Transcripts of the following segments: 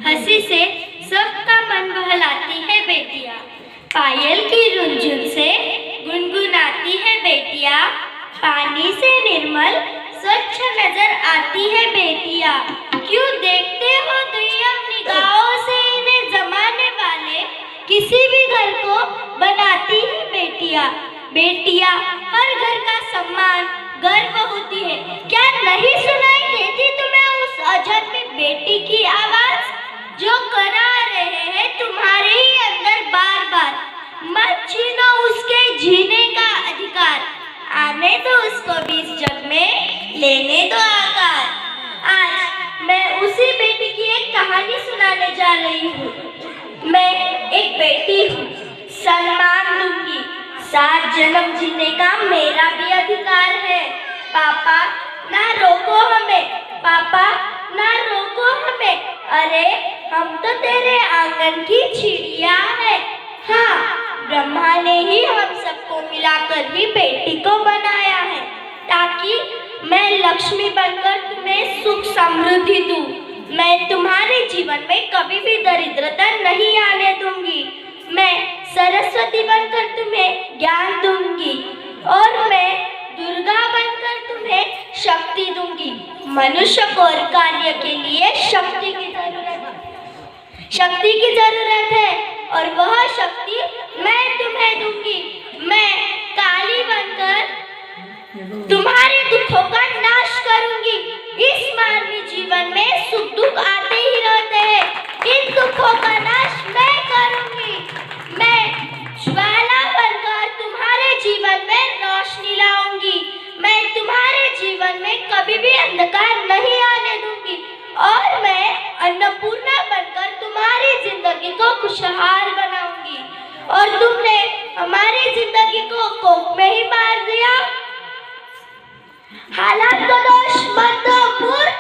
हंसी से सबका मन बहलाती है बेटियां। पायल की रुंझुन से गुनगुनाती है बेटियां। पानी से निर्मल स्वच्छ नजर आती है बेटियां। क्यों देखते हो दुर्यम निगाहों से इन्हें जमाने वाले, किसी भी घर को बनाती है बेटियां। बेटियां हर घर का सम्मान गर्व होती है। क्या नहीं सुनाई देती तुम्हें उस अजन्मी बेटी की आवाज, जो करा रहे हैं तुम्हारे ही अंदर बार बार। मत छीनो उसके जीने का अधिकार, आने दो उसको भी इस जग में, लेने दो आकार। आज मैं उसी बेटी की एक कहानी सुनाने जा रही हूँ। मैं एक बेटी हूँ, सम्मान दूंगी, 7 जन्म जीने का मेरा भी अधिकार है। पापा ना रोको हमें, पापा ना रोको हमें, अरे हम तो तेरे आंगन की चिड़िया है। हाँ, ब्रह्मा ने ही हम सबको मिलाकर ही बेटी को बनाया है, ताकि मैं लक्ष्मी बनकर तुम्हें सुख समृद्धि दूं। मैं तुम्हारे जीवन में कभी भी दरिद्रता नहीं आने दूंगी। मैं सरस्वती बनकर तुम्हें ज्ञान दूंगी, और मैं दुर्गा बनकर तुम्हें शक्ति दूंगी। मनुष्य को कार्य के लिए शक्ति की जरूरत है, और वह शक्ति मैं तुम्हें दूंगी। मैं काली बनकर तुम्हारे दुखों का नाश करूंगी। इस मानवीय जीवन में सुख दुख आते ही रहते हैं, इन दुखों का नाश मैं करूंगी। मैं ज्वाला बनकर तुम्हारे जीवन में रोशनी लाऊंगी। मैं तुम्हारे जीवन में कभी भी अंधकार नहीं आने दूंगी, और मैं अन्नपूर्णा बनकर तुम्हारी जिंदगी को खुशहाल बनाऊंगी। और तुमने हमारी जिंदगी को कोख में ही मार दिया। हालात का दोष मत दो मूर्ख,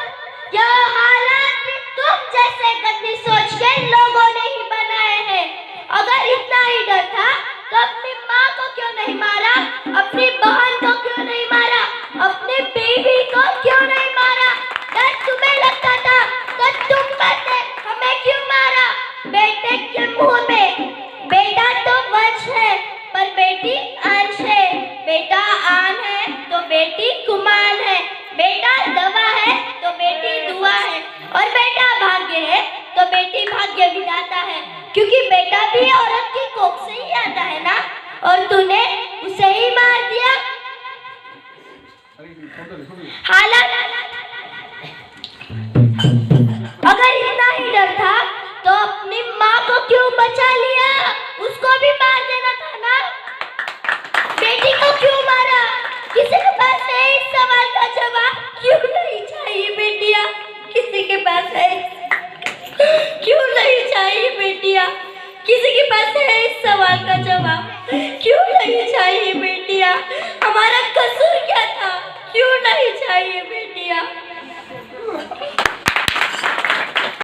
यह हालात भी तुम जैसे गंदी सोच के लोगों ने ही बनाए हैं। अगर इतना ही डर था तो अपनी माँ को क्यों नहीं मारा, अपनी बहन को क्यों नहीं मारा, अपनी बीवी को क्यों नहीं मारा? डर तुम्हें लगता था तो तुम करते, हमें क्यों मारा? बेटे के मुंह में बेटा तो वंश है, पर बेटी अंश है। बेटा आन है तो बेटी कुमान है, बेटा दवा है तो बेटी दुआ है, और बेटा भाग्य है तो बेटी भाग्य विधाता है। क्योंकि बेटा भी औरत की कोख से ही आता है ना, और तूने उसे ही मार दिया। हालात अगर इतना ही डर था तो अपनी माँ को क्यों बचा लिया? उसको भी मार देना था ना। बेटी को क्यों मारा? किसी के पास है इस सवाल का जवाब? क्यों नहीं चाहिए बेटिया? किसी के पास है? क्यों नहीं चाहिए बेटिया? किसी के पास है इस सवाल का जवाब? क्यों नहीं चाहिए बेटिया? हमारा